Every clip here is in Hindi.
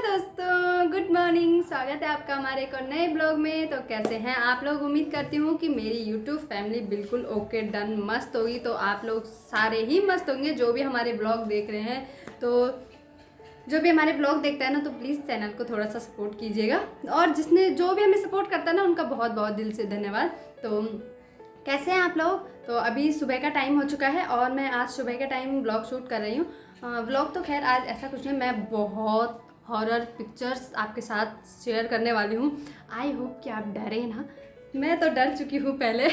दोस्तों, गुड मॉर्निंग। स्वागत है आपका हमारे एक और नए ब्लॉग में। तो कैसे हैं आप लोग? उम्मीद करती हूँ कि मेरी यूट्यूब फैमिली बिल्कुल ओके डन मस्त होगी। तो आप लोग सारे ही मस्त होंगे जो भी हमारे ब्लॉग देख रहे हैं। तो जो भी हमारे ब्लॉग देखता है ना, तो प्लीज़ चैनल को थोड़ा सा सपोर्ट कीजिएगा। और जिसने जो भी हमें सपोर्ट करता है ना, उनका बहुत बहुत दिल से धन्यवाद। तो कैसे हैं आप लोग? तो अभी सुबह का टाइम हो चुका है और मैं आज सुबह के टाइम ब्लॉग शूट कर रही हूँ। ब्लॉग तो खैर आज ऐसा कुछ नहीं, मैं बहुत हॉरर पिक्चर्स आपके साथ शेयर करने वाली हूँ। आई होप कि आप डरे ना। मैं तो डर चुकी हूँ पहले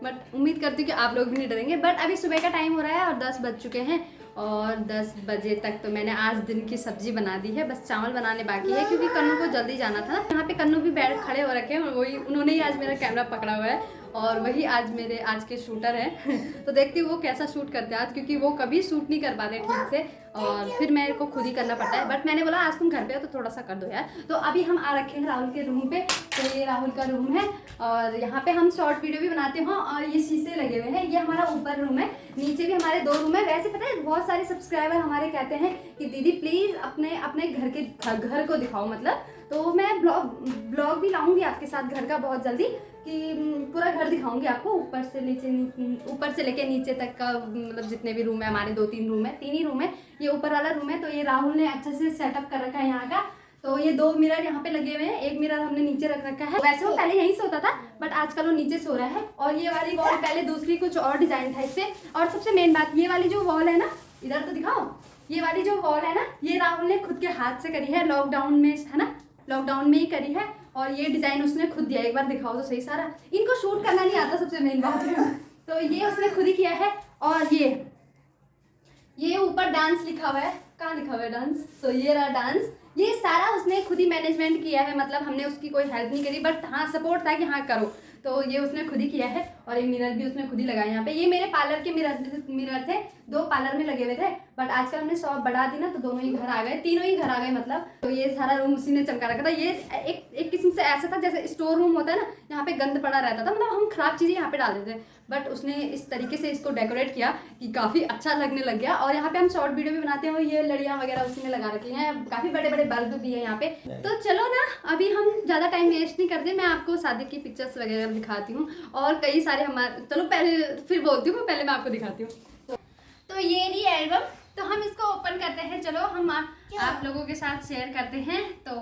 बट उम्मीद करती हूँ कि आप लोग भी नहीं डरेंगे। बट अभी सुबह का टाइम हो रहा है और 10 बज चुके हैं और 10 बजे तक तो मैंने आज दिन की सब्जी बना दी है। बस चावल बनाने बाकी है क्योंकि कन्नू को जल्दी जाना था ना। यहाँ पे कन्नू भी बैठ खड़े हो रखे हैं और वही उन्होंने ही आज मेरा कैमरा पकड़ा हुआ है और वही आज मेरे आज के शूटर हैं तो देखती हूँ वो कैसा शूट करते हैं आज, क्योंकि वो कभी शूट नहीं कर पाते ठीक से और फिर मेरे को खुद ही करना पड़ता है। बट मैंने बोला आज तुम घर पे हो तो थोड़ा सा कर दो यार। तो अभी हम आ रखे हैं राहुल के रूम पे। तो ये राहुल का रूम है और यहाँ पे हम शॉर्ट वीडियो भी बनाते हैं और ये शीशे लगे हुए हैं। ये हमारा ऊपर रूम है, नीचे भी हमारे 2 रूम है। वैसे पता है बहुत सारे सब्सक्राइबर हमारे कहते हैं कि दीदी प्लीज़ अपने अपने घर को दिखाओ। मतलब तो मैं ब्लॉग भी लाऊंगी आपके साथ घर का बहुत जल्दी, कि पूरा घर दिखाऊंगी आपको ऊपर से लेके नीचे तक का। मतलब जितने भी रूम है हमारे, 2-3 रूम है, 3 ही रूम है। ये ऊपर वाला रूम है तो ये राहुल ने अच्छे से सेटअप कर रखा है यहाँ का। तो ये 2 मिरर यहाँ पे लगे हुए हैं, एक मिरर हमने नीचे रख रखा है। वैसे वो पहले यहीं सोता था बट आजकल वो नीचे सो रहा है। और ये वाली वॉल पहले दूसरी कुछ और डिजाइन था इससे। और सबसे मेन बात, ये वाली जो वॉल है ना, इधर तो दिखाओ। ये वाली जो वॉल है ना, ये राहुल ने खुद के हाथ से करी है, लॉकडाउन में है ना, लॉकडाउन में ही करी है। और ये डिजाइन उसने खुद दिया। एक बार दिखाओ तो सही सारा। इनको शूट करना नहीं आता, सबसे मेन बात है। तो ये उसने खुद ही किया है। और ये ऊपर डांस लिखा हुआ है, कहाँ लिखा हुआ है डांस? तो ये रहा डांस। ये सारा उसने खुद ही मैनेजमेंट किया है, मतलब हमने उसकी कोई हेल्प नहीं करी। बट हाँ सपोर्ट था कि हाँ करो, तो ये उसने खुद ही किया है। और ये मिरर भी उसने खुद ही लगाया यहाँ पे। ये मेरे पार्लर के मिरर थे, 2 पार्लर में लगे हुए थे। बट आजकल हमने शॉप बढ़ा दी ना, तो दोनों ही घर आ गए, तीनों ही घर आ गए मतलब। तो ये सारा रूम उसी ने चमका रखा था। ये एक किस्म से ऐसा था जैसे स्टोर रूम होता है ना, यहाँ पे गंद पड़ा रहता था, मतलब हम खराब चीज़ें यहाँ पे डाल देते थे। बट उसने इस तरीके से इसको डेकोरेट किया कि काफ़ी अच्छा लगने लग गया। और यहाँ पे हम शॉर्ट वीडियो भी बनाते हैं। ये लड़ियाँ वगैरह उसी ने लगा रखी हैं, काफ़ी बड़े बड़े बल्ब भी है यहाँ पे। तो चलो ना, अभी हम ज़्यादा टाइम वेस्ट नहीं करते, मैं आपको शादी की पिक्चर्स वगैरह दिखाती हूँ और कई सारे हमारे। चलो पहले फिर बोलती हूँ, पहले मैं आपको दिखाती हूँ। तो ये रही एल्बम। तो हम इसको ओपन करते हैं। चलो हम आप लोगों के साथ शेयर करते हैं। तो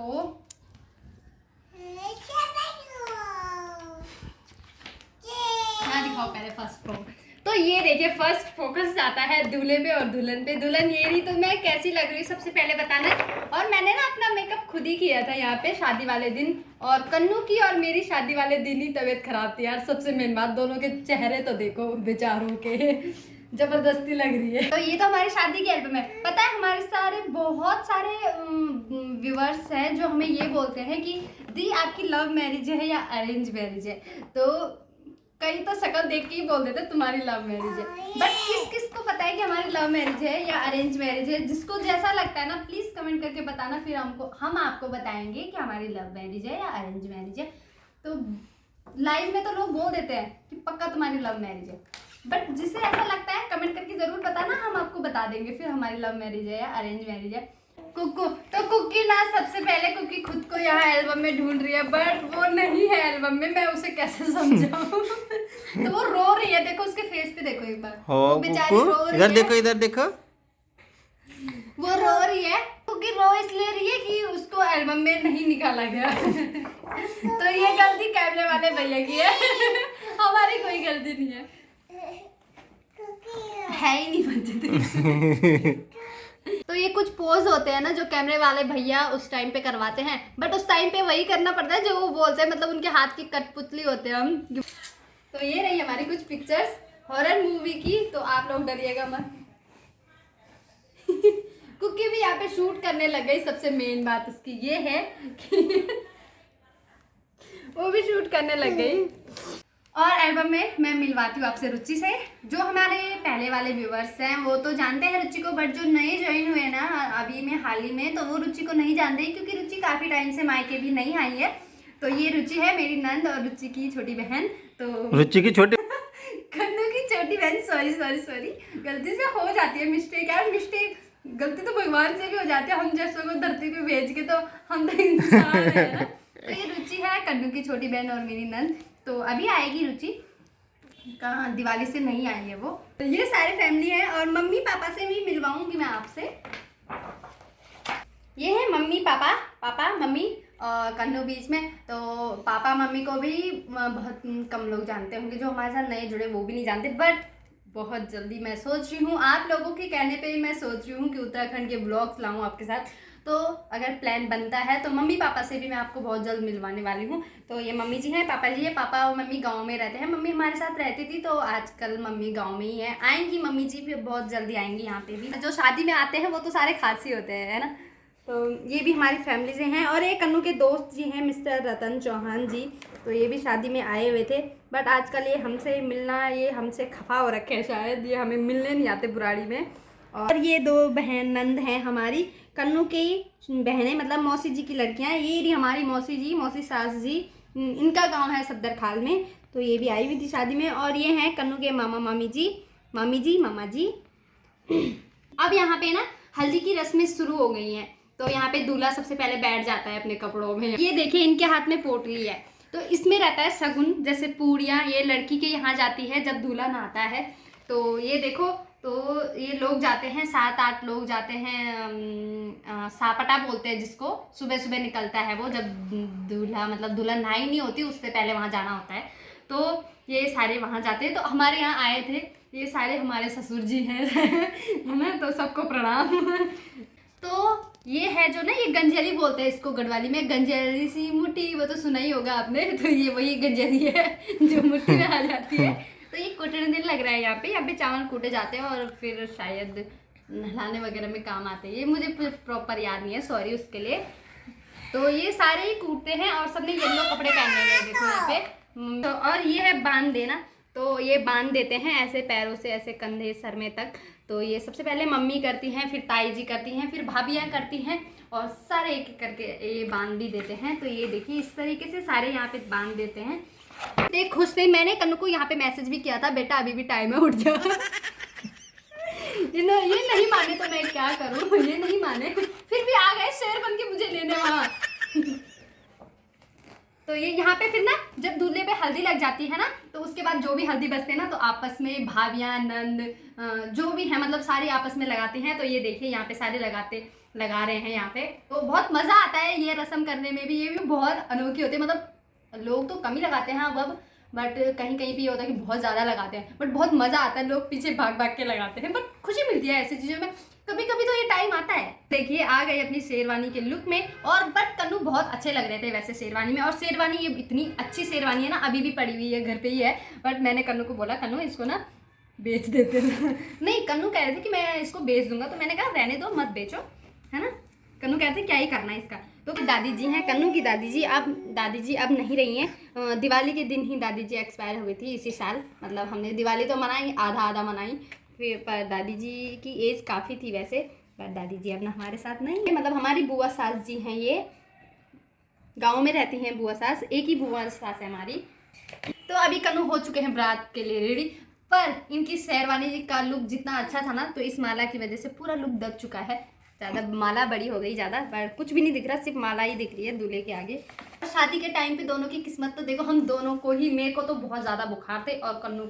यहाँ दिखाओ पहले फर्स्ट फोकस। तो ये देखिए फर्स्ट फोकस जाता है दूल्हे पे और दुल्हन पे। दुल्हन ये रही। तो मैं कैसी लग रही सबसे पहले बताना। और मैंने ना अपना मेकअप खुद ही किया था यहाँ पे शादी वाले दिन। और कन्नू की और मेरी शादी वाले दिन ही तबीयत खराब थी यार। सबसे मेन बात, दोनों के चेहरे तो देखो बेचारों के, जबरदस्ती लग रही है। तो ये तो हमारी शादी की एल्बम है। पता है हमारे सारे बहुत सारे व्यूअर्स हैं जो हमें ये बोलते हैं कि दी आपकी लव मैरिज है या अरेंज मैरिज है। तो कई तो शक्ल देख के ही बोल देते तुम्हारी लव मैरिज है। बट किस को पता है कि हमारी लव मैरिज है या अरेंज मैरिज है? जिसको जैसा लगता है ना प्लीज कमेंट करके बताना, फिर हम आपको बताएंगे कि हमारी लव मैरिज है या अरेंज मैरिज है। तो लाइव में तो लोग बोल देते हैं कि पक्का तुम्हारी लव मैरिज है, बट जिसे ऐसा लगता है कमेंट करके जरूर बताना, हम आपको बता देंगे फिर हमारी लव मैरिज है या अरेंज मैरिज है। कुकी ना सबसे पहले कुकी खुद को यहाँ एल्बम में ढूंढ रही है, बट वो नहीं है एल्बम में। मैं उसे कैसे समझाऊं तो वो रो रही है, देखो उसके फेस पे देखो एक बार। वो बेचारी रो रही है। इधर देखो, इधर देखो, वो रो रही है। कुकी रो इसलिए रही है कि उसको एल्बम में नहीं निकाला गया तो ये गलती कैमरे वाले भैया की है हमारी कोई गलती नहीं है ही नहीं बनते तो ये कुछ पोज होते हैं ना जो कैमरे वाले भैया उस टाइम पे करवाते हैं, बट उस टाइम पे वही करना पड़ता है जो वो बोलते हैं, मतलब उनके हाथ की कठपुतली होते हैं हम। तो ये रही हमारी कुछ पिक्चर्स हॉरर मूवी की, तो आप लोग डरिएगा मत कुकी भी यहाँ पे शूट करने लग गई। सबसे मेन बात उसकी ये है कि वो भी शूट करने लग गई। और एल्बम में मैं मिलवाती हूँ आपसे रुचि से। जो हमारे पहले वाले व्यूवर्स हैं वो तो जानते हैं रुचि को, बट जो नए ज्वाइन हुए ना अभी में हाल ही में, तो वो रुचि को नहीं जानते क्योंकि रुचि काफ़ी टाइम से मायके भी नहीं आई है। तो ये रुचि है मेरी नंद और रुचि की छोटी बहन। तो रुचि की छोटी कन्नू की छोटी बहन। सॉरी गलती से हो जाती है मिस्टेक यार। मिस्टेक गलती तो भगवान से भी हो जाती है, हम जैसों को धरती पे भेज के, तो हम तो इंसान है ना। तो ये रुचि है कन्नू की छोटी बहन और मेरी नंद। तो अभी आएगी रुचि, कहाँ दिवाली से नहीं आई है वो। तो ये सारी फैमिली है और मम्मी पापा से भी मिलवाऊंगी मैं आपसे। ये है मम्मी पापा, पापा मम्मी और कन्नू बीच में। तो पापा मम्मी को भी बहुत कम लोग जानते होंगे, जो हमारे साथ नए जुड़े वो भी नहीं जानते। बट बहुत जल्दी मैं सोच रही हूँ, आप लोगों के कहने पे मैं सोच रही हूँ कि उत्तराखंड के ब्लॉग्स लाऊं आपके साथ। तो अगर प्लान बनता है तो मम्मी पापा से भी मैं आपको बहुत जल्द मिलवाने वाली हूँ। तो ये मम्मी जी हैं, पापा जी है। पापा और मम्मी गांव में रहते हैं, मम्मी हमारे साथ रहती थी, तो आजकल मम्मी गांव में ही है। आएंगी मम्मी जी भी बहुत जल्दी आएंगी यहाँ पे भी। जो शादी में आते हैं वो तो सारे खास ही होते हैं, है ना। तो ये भी हमारी फैमिली से हैं। और एक कन्नू के दोस्त जी हैं मिस्टर रतन चौहान जी, तो ये भी शादी में आए हुए थे। बट आजकल ये हमसे मिलना, ये हमसे खफा हो रखे हैं शायद, ये हमें मिलने नहीं आते बुराड़ी में। और ये दो बहन नंद हैं हमारी, कन्नू की बहनें, मतलब मौसी जी की लड़कियां। ये रही हमारी मौसी जी, मौसी सास जी, इनका गांव है सफदर खाल में। तो ये भी आई हुई थी शादी में। और ये हैं कन्नू के मामा मामी जी, मामी जी, मामा जी। अब यहाँ पे ना हल्दी की रस्में शुरू हो गई हैं। तो यहाँ पे दूल्हा सबसे पहले बैठ जाता है अपने कपड़ों में। ये देखिए इनके हाथ में पोटली है, तो इसमें रहता है शगुन, जैसे पूड़ियाँ ये लड़की के यहाँ जाती है जब दूल्हा नहाता है। तो ये देखो, तो ये लोग जाते हैं, 7-8 लोग जाते हैं, सापटा बोलते हैं जिसको। सुबह सुबह निकलता है वो, जब दूल्हा मतलब दुल्हन नहाई नहीं होती उससे पहले वहाँ जाना होता है। तो ये सारे वहाँ जाते हैं। तो हमारे यहाँ आए थे ये सारे हमारे ससुर जी हैं है ना, तो सबको प्रणाम। तो ये है जो ना, ये गंजेली बोलते हैं इसको गढ़वाली में, गंजेली सी मुट्ठी, वो तो सुना ही होगा आपने। तो ये वही गंजेली है जो मुट्ठी में आ जाती है। तो ये कूटने दिन लग रहा है यहाँ पे चावल कूटे जाते हैं और फिर शायद नहलाने वगैरह में काम आते हैं। ये मुझे प्रॉपर याद नहीं है, सॉरी उसके लिए। तो ये सारे ही कूटते हैं और सबने येलो कपड़े पहने हुए हैं, देखो यहाँ पे। तो और ये है बांध देना, तो ये बांध देते हैं ऐसे पैरों से, ऐसे कंधे सर में तक। तो ये सबसे पहले मम्मी करती हैं, फिर ताई जी करती हैं, फिर भाभियाँ करती हैं, और सारे एक एक करके ये बांध भी देते हैं। तो ये देखिए इस तरीके से सारे यहाँ पे बांध देते हैं। देख खुश थे, मैंने कन्नू को यहाँ पे मैसेज भी किया था, बेटा अभी भी टाइम है, उठ जाओ। ये नहीं माने तो मैं क्या करूँ, ये नहीं माने, फिर भी आ गए शेर बन के मुझे लेने वहाँ। तो ये यहाँ पे फिर ना जब दूल्हे पे हल्दी लग जाती है ना, तो उसके बाद जो भी हल्दी बचते हैं ना, तो आपस में भाभियाँ नंद जो भी है मतलब सारे आपस में लगाते हैं। तो ये देखिए यहाँ पे सारे लगा रहे हैं यहाँ पे। तो बहुत मज़ा आता है ये रस्म करने में भी, ये भी बहुत अनोखी होती है। मतलब लोग तो कम ही लगाते हैं अब, बट कहीं कहीं भी ये होता है कि बहुत ज़्यादा लगाते हैं, बट बहुत मज़ा आता है, लोग पीछे भाग भाग के लगाते हैं, बट खुशी मिलती है ऐसी चीज़ों में। कभी कभी तो ये टाइम आता है। देखिए आ गए अपनी शेरवानी के लुक में, और बट कन्नू बहुत अच्छे लग रहे थे वैसे शेरवानी में। और शेरवानी ये इतनी अच्छी शेरवानी है ना, अभी भी पड़ी हुई है, घर पे ही है। बट मैंने कन्नू को बोला कन्नू इसको ना बेच देते नहीं, कन्नू कह रहे थे कि मैं इसको बेच दूंगा, तो मैंने कहा रहने दो, मत बेचो, है ना। कन्नू कहते क्या ही करना है इसका। तो दादी जी हैं कन्नू की दादी जी, अब नहीं रही हैं। दिवाली के दिन ही दादी जी एक्सपायर हुई थी इसी साल। मतलब हमने दिवाली तो मनाई, आधा मनाई, फिर पर दादी जी की एज काफ़ी थी वैसे, पर दादी जी अब ना हमारे साथ नहीं है। मतलब हमारी बुआ सास जी हैं, ये गांव में रहती हैं बुआ सास, एक ही बुआ सास है हमारी। तो अभी कन्नू हो चुके हैं बारात के लिए रेडी, पर इनकी शेरवानी जी का लुक जितना अच्छा था ना, तो इस माला की वजह से पूरा लुक दब चुका है। ज़्यादा माला बड़ी हो गई ज़्यादा, पर कुछ भी नहीं दिख रहा, सिर्फ माला ही दिख रही है दूल्हे के आगे। शादी के टाइम पे दोनों की किस्मत तो देखो, हम दोनों को ही, मेरे को तो बहुत ज़्यादा बुखार थे, और कन्नू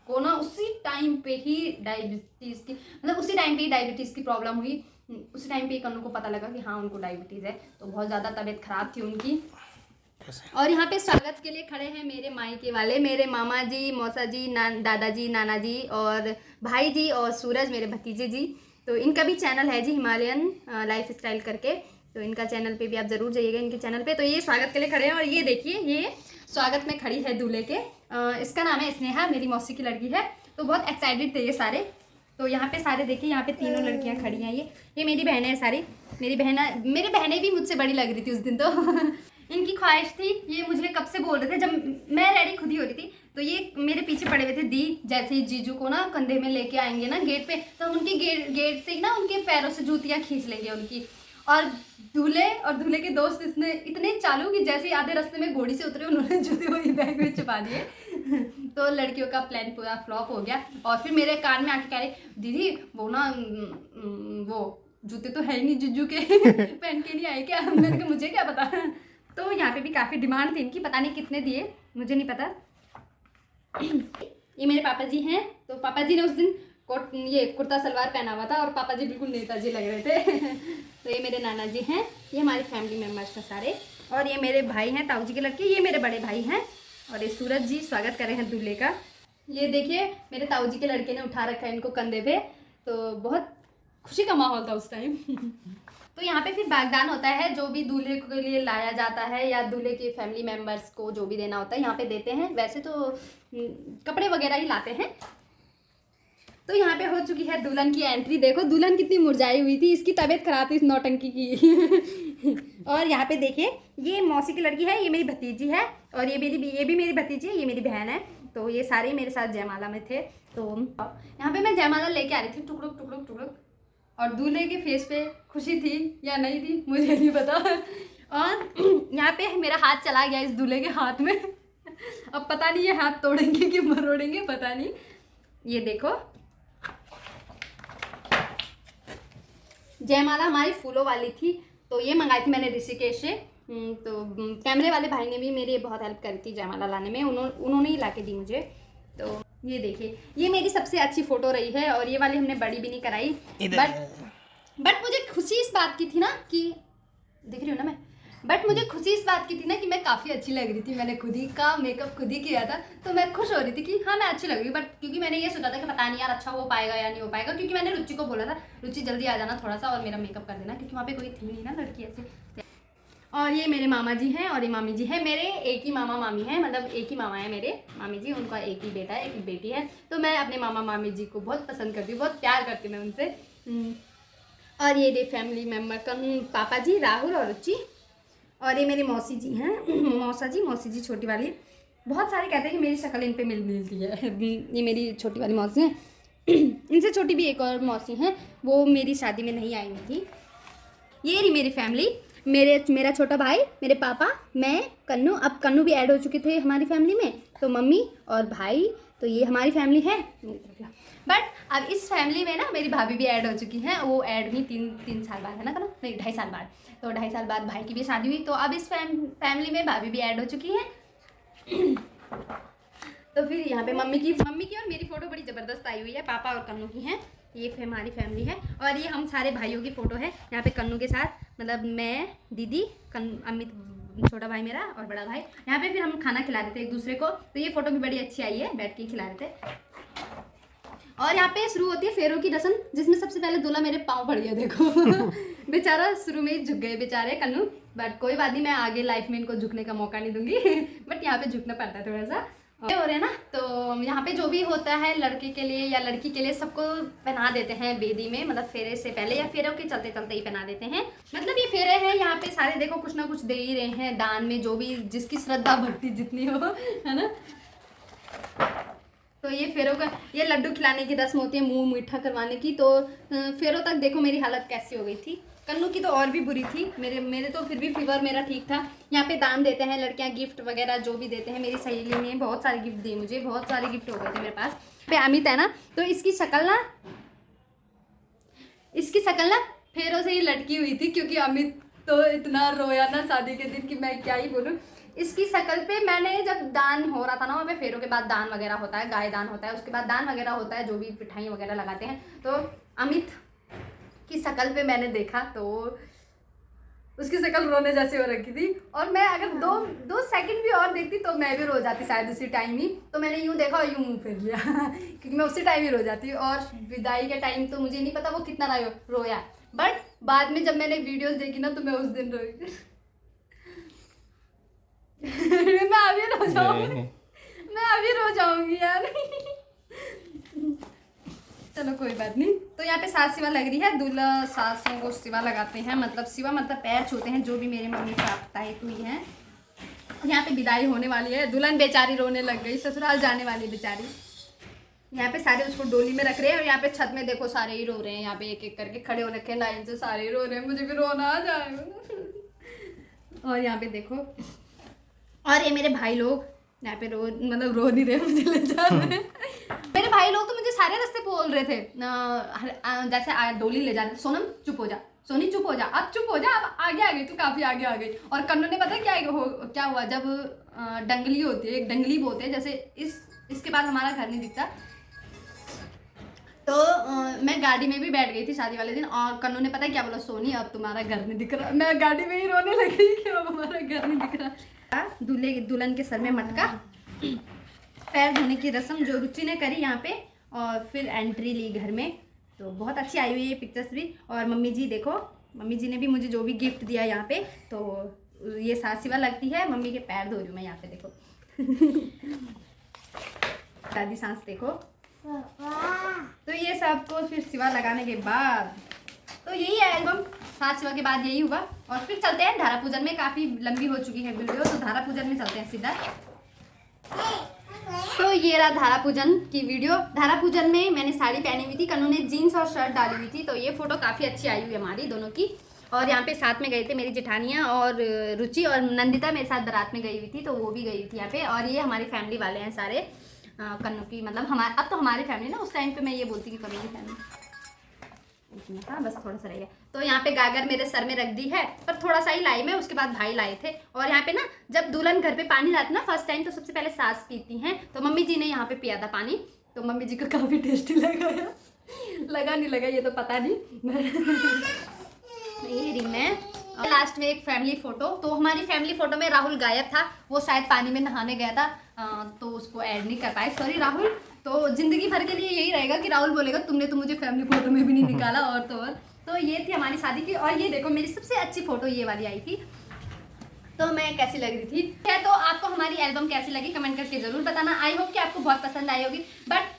को ना उसी टाइम पे ही डायबिटीज़ की, मतलब उसी टाइम पे ही डायबिटीज़ की प्रॉब्लम हुई। उसी टाइम पे ही कन्नू को पता लगा कि हाँ उनको डायबिटीज़ है, तो बहुत ज़्यादा तबीयत ख़राब थी उनकी। और यहाँ पे स्वागत के लिए खड़े हैं मेरे मायके वाले, मेरे मामा जी, मौसा जी, दादाजी, नाना जी, और भाई जी, और सूरज मेरे भतीजे जी। तो इनका भी चैनल है जी, हिमालयन लाइफ स्टाइल करके, तो इनका चैनल पे भी आप ज़रूर जाइएगा, इनके चैनल पे। तो ये स्वागत के लिए खड़े हैं, और ये देखिए ये स्वागत में खड़ी है दूल्हे के, इसका नाम है स्नेहा, मेरी मौसी की लड़की है। तो बहुत एक्साइटेड थे ये सारे। तो यहाँ पे सारे देखिए, यहाँ पे तीनों लड़कियाँ खड़ी हैं। ये मेरी बहनें हैं सारी, मेरी बहनें भी मुझसे बड़ी लग रही थी उस दिन तो इनकी ख्वाहिश थी, ये मुझे कब से बोल रहे थे, जब मैं रेडी खुद ही हो रही थी, तो ये मेरे पीछे पड़े हुए थे। दी जैसे ही जीजू को ना कंधे में लेके आएंगे ना गेट पे, तो उनकी गेट से ही ना उनके पैरों से जूतियाँ खींच लेंगे उनकी। और दूल्हे के दोस्त इतने चालू कि जैसे ही आधे रास्ते में घोड़ी से उतरे, उन्होंने जूते वही बैग में छुपा दिए तो लड़कियों का प्लान पूरा फ्लॉप हो गया। और फिर मेरे कान में आके कह रहे, दीदी वो ना वो जूते तो है ही नहीं जुज्जू के पहन के नहीं आए क्या? मैंने कहा मुझे क्या पता। तो यहाँ पे भी काफ़ी डिमांड थी इनकी, पता नहीं कितने दिए, मुझे नहीं पता। ये मेरे पापा जी हैं। तो पापा जी ने उस दिन ये कुर्ता सलवार पहना हुआ था और पापा जी बिल्कुल नेताजी लग रहे थे। तो ये मेरे नाना जी हैं, ये हमारी फैमिली मेम्बर्स हैं सारे। और ये मेरे भाई हैं, ताऊ जी के लड़के, ये मेरे बड़े भाई हैं। और ये सूरज जी स्वागत कर रहे हैं दूल्हे का। ये देखिए मेरे ताऊ जी के लड़के ने उठा रखा है इनको कंधे पे, तो बहुत खुशी का माहौल था उस टाइम। तो यहाँ पे फिर बागदान होता है, जो भी दूल्हे के लिए लाया जाता है या दूल्हे के फैमिली मेम्बर्स को जो भी देना होता है यहाँ पे देते हैं। वैसे तो कपड़े वगैरह ही लाते हैं। तो यहाँ पे हो चुकी है दुल्हन की एंट्री। देखो दुल्हन कितनी मुरझाई हुई थी, इसकी तबीयत खराब थी इस नौटंकी की। और यहाँ पे देखिए ये मौसी की लड़की है, ये मेरी भतीजी है, और ये भी मेरी भतीजी है, ये मेरी बहन है। तो ये सारे मेरे साथ जयमाला में थे। तो यहाँ पे मैं जयमाला लेके आ रही थी, टुकड़ुक टुकड़ुक टुकड़ुक। और दूल्हे के फेस पे खुशी थी या नहीं थी मुझे नहीं पता। और यहाँ पे मेरा हाथ चला गया इस दूल्हे के हाथ में। अब पता नहीं ये हाथ तोड़ेंगे कि मरोड़ेंगे, पता नहीं। ये देखो जयमाला हमारी फूलों वाली थी, तो ये मंगाई थी मैंने ऋषिकेश से। तो कैमरे वाले भाई ने भी मेरी बहुत हेल्प करी थी जयमाला लाने में, उन्होंने ही ला के दी मुझे। तो ये देखिए ये मेरी सबसे अच्छी फ़ोटो रही है, और ये वाली हमने बड़ी भी नहीं कराई। बट मुझे खुशी इस बात की थी ना कि दिख रही हूँ ना मैं, बट मुझे खुशी इस बात की थी ना कि मैं काफ़ी अच्छी लग रही थी। मैंने खुद ही का मेकअप खुद ही किया था, तो मैं खुश हो रही थी कि हाँ मैं अच्छी लग रही हूँ। बट क्योंकि मैंने ये सोचा था कि पता नहीं यार अच्छा हो पाएगा या नहीं हो पाएगा, क्योंकि मैंने रुचि को बोला था रुचि जल्दी आ जाना थोड़ा सा और मेरा मेकअप कर देना, क्योंकि वहाँ पे कोई थी नहीं ना लड़की ऐसे। और ये मेरे मामा जी हैं और ये मामी जी हैं। मेरे एक ही मामा मामी हैं, मतलब एक ही मामा है मेरे मामी जी, उनका एक ही बेटा है, एक ही बेटी है। तो मैं अपने मामा मामी जी को बहुत पसंद करती हूँ, बहुत प्यार करती हूँ मैं उनसे। और ये फैमिली मेम्बर का पापा जी राहुल और रुचि। और ये मेरी मौसी जी हैं, मौसी जी छोटी वाली। बहुत सारे कहते हैं कि मेरी शक्ल इन पे मिलती है। ये मेरी छोटी वाली मौसी हैं। इनसे छोटी भी एक और मौसी हैं, वो मेरी शादी में नहीं आई हुई थी। ये रही मेरी फैमिली, मेरा छोटा भाई, मेरे पापा, मैं, कन्नू। अब कन्नू भी ऐड हो चुके थे हमारी फैमिली में, तो मम्मी और भाई। तो ये हमारी फैमिली है। बट अब इस फैमिली में ना मेरी भाभी भी ऐड हो चुकी हैं। वो ऐड हुई तीन साल बाद, है ना कन्नू? नहीं 2.5 साल बाद। तो 2.5 साल बाद भाई की भी शादी हुई, तो अब इस फैमिली में भाभी भी ऐड हो चुकी है। तो फिर यहाँ पे मम्मी की और मेरी फ़ोटो बड़ी ज़बरदस्त आई हुई है, पापा और कन्नू की हैं। ये हमारी फैमिली है। और ये हम सारे भाइयों की फ़ोटो है यहाँ पे कन्नू के साथ, मतलब मैं, दीदी, अमित छोटा भाई मेरा और बड़ा भाई। यहाँ पे फिर हम खाना खिला रहे थे एक दूसरे को, तो ये फ़ोटो भी बड़ी अच्छी आई है, बैठ के खिला रहे थे। और यहाँ पे शुरू होती है फेरों की रस्म, जिसमें सबसे पहले दूल्हा मेरे पाँव पड़ गया। देखो बेचारा शुरू में ही झुक गए बेचारे कन्नू, बट कोई बात नहीं, मैं आगे लाइफ में इनको झुकने का मौका नहीं दूंगी। बट यहाँ पे झुकना पड़ता है थोड़ा सा। हो रहे हैं ना, तो यहाँ पे जो भी होता है लड़के के लिए या लड़की के लिए सबको पहना देते हैं बेदी में, मतलब फेरे से पहले या फेरों के चलते चलते ही पहना देते हैं। मतलब ये फेरे हैं यहाँ पे सारे, देखो कुछ ना कुछ दे ही रहे हैं दान में, जो भी जिसकी श्रद्धा भक्ति जितनी हो, है ना। तो ये फेरों का, ये लड्डू खिलाने की रस्म होती है, मुंह मीठा करवाने की। तो फेरों तक देखो मेरी हालत कैसी हो गई थी। कन्नू की तो और भी बुरी थी, मेरे तो फिर भी फीवर मेरा ठीक था। यहाँ पे दान देते हैं लड़कियाँ, गिफ्ट वगैरह जो भी देते हैं। मेरी सहेली ने बहुत सारे गिफ्ट दिए मुझे, बहुत सारे गिफ्ट हो गए थे मेरे पास। पे अमित है ना, तो इसकी शक्ल ना फेरों से ही लटकी हुई थी, क्योंकि अमित तो इतना रोया ना शादी के दिन कि मैं क्या ही बोलूँ। इसकी शक्ल पे मैंने जब दान हो रहा था ना, वहाँ पे फेरों के बाद दान वगैरह होता है, गाय दान होता है, उसके बाद दान वगैरह होता है, जो भी मिठाई वगैरह लगाते हैं। तो अमित की शक्ल पे मैंने देखा तो उसकी शक्ल रोने जैसी हो रखी थी। और मैं अगर दो सेकंड भी और देखती तो मैं भी रो जाती शायद उसी टाइम ही। तो मैंने यूँ देखा और यूँ मुँह फेर लिया क्योंकि मैं उसी टाइम ही रो जाती। और विदाई के टाइम तो मुझे नहीं पता वो कितना रोया, बट बाद में जब मैंने वीडियोस देखी ना तो मैं उस दिन रोई। मैं अभी रो जाऊंगी यार। चलो कोई बात नहीं। तो यहाँ पे सात सिवा लग रही है, दूल्हा सासों को सिवा लगाते हैं, मतलब सिवा मतलब पैर छूते हैं, जो भी मेरे मम्मी प्राप्ताएं हुई हैं। यहाँ पे विदाई होने वाली है, दुल्हन बेचारी रोने लग गई, ससुराल जाने वाली बेचारी। यहाँ पे सारे उसको डोली में रख रहे हैं, और यहाँ पे छत में देखो सारे ही रो रहे हैं। यहाँ पे एक एक करके खड़े हो रखे हैं लाइन से, सारे ही रो रहे हैं, मुझे भी रोना आ जाएगा। और यहाँ पे देखो, और ये मेरे भाई लोग यहाँ पे रो नहीं रहे, मुझे ले जा रहे हैं। मेरे भाई लोग तो मुझे सारे रास्ते बोल रहे थे जैसे डोली ले जाते, सोनम चुप हो जा, सोनी चुप हो जा, अब चुप हो जा, अब आगे आ गई, तू काफ़ी आगे आ गई। और कन्नू ने पता क्या हुआ, जब डंगली होती है, एक डंगली बोलते हैं, जैसे इसके बाद हमारा घर नहीं दिखता, तो मैं गाड़ी में भी बैठ गई थी शादी वाले दिन, और कन्नू ने पता है क्या बोला, सोनी अब तुम्हारा घर नहीं दिख रहा। मैं गाड़ी में ही रोने लगी कि अब हमारा घर नहीं दिख रहा। दुल्हन के सर में मटका, पैर धोने की रस्म जो रुचि ने करी यहाँ पे, और फिर एंट्री ली घर में। तो बहुत अच्छी आई हुई है पिक्चर्स भी। और मम्मी जी देखो, मम्मी जी ने भी मुझे जो भी गिफ्ट दिया यहाँ पे, तो ये सास सिवा लगती है। मम्मी के पैर धो रही हूँ मैं यहाँ पे, देखो दादी सांस देखो। तो ये सबको फिर सिवा लगाने के बाद, तो यही है एल्बम, सास सिवा के बाद यही हुआ। और फिर चलते हैं धारा पूजन में, काफ़ी लंबी हो चुकी है वीडियो, तो धारा पूजन में चलते हैं सीधा। तो ये रहा धारा पूजन की वीडियो। धारा पूजन में मैंने साड़ी पहनी हुई थी, कन्नू ने जीन्स और शर्ट डाली हुई थी, तो ये फोटो काफ़ी अच्छी आई हुई है हमारी दोनों की। और यहाँ पे साथ में गए थे मेरी जेठानियाँ और रुचि, और नंदिता मेरे साथ बारात में गई हुई थी, तो वो भी गई हुई थी यहाँ पे। और ये हमारी फैमिली वाले हैं सारे, कन्नू की मतलब हमारे, अब तो हमारी फैमिली ना, उस टाइम पे मैं ये बोलती कि कन्नू की फैमिली, हाँ बस थोड़ा सा रह गया। तो यहाँ पे गागर मेरे सर में रख दी है, पर थोड़ा सा ही लाई मैं, उसके बाद भाई लाए थे। और यहाँ पे ना जब दुल्हन घर पे पानी लाती ना फर्स्ट टाइम, तो सबसे पहले सास पीती हैं, तो मम्मी जी ने यहाँ पे पिया था पानी, तो मम्मी जी को काफ़ी टेस्टी लगा नहीं लगा ये तो पता नहीं। ये रही मैं। लास्ट में एक फैमिली फोटो, तो हमारी फैमिली फोटो में राहुल गायब था, वो शायद पानी में नहाने गया था, तो उसको ऐड नहीं कर पाए, सॉरी राहुल। तो जिंदगी भर के लिए यही रहेगा कि राहुल बोलेगा तुमने तो मुझे फैमिली फोटो में भी नहीं निकाला, और तो ये थी हमारी शादी की। और ये देखो मेरी सबसे अच्छी फोटो ये वाली आई थी, तो मैं कैसी लग रही थी। तो आपको हमारी एल्बम कैसी लगी कमेंट करके जरूर बताना। आई होप कि आपको बहुत पसंद आई होगी, बट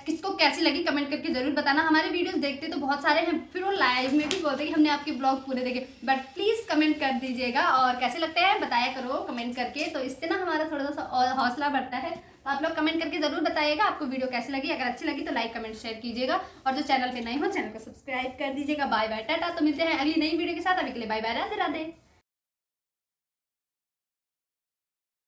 किसको कैसी लगी कमेंट करके जरूर बताना। हमारे वीडियोस देखते तो बहुत सारे हैं, फिर वो लाइव में भी बोलते हैं कि हमने आपके ब्लॉग पूरे देखे, बट प्लीज़ कमेंट कर दीजिएगा, और कैसे लगते हैं बताया करो कमेंट करके, तो इससे ना हमारा थोड़ा सा और हौसला बढ़ता है। तो आप लोग कमेंट करके जरूर बताइएगा आपको वीडियो कैसी लगी। अगर अच्छी लगी तो लाइक कमेंट शेयर कीजिएगा, और जो चैनल पे नए हो चैनल को सब्सक्राइब कर दीजिएगा। Bye bye, tata. तो मिलते हैं अगली नई वीडियो के साथ, अभी के लिए बाय बाय, राधे राधे।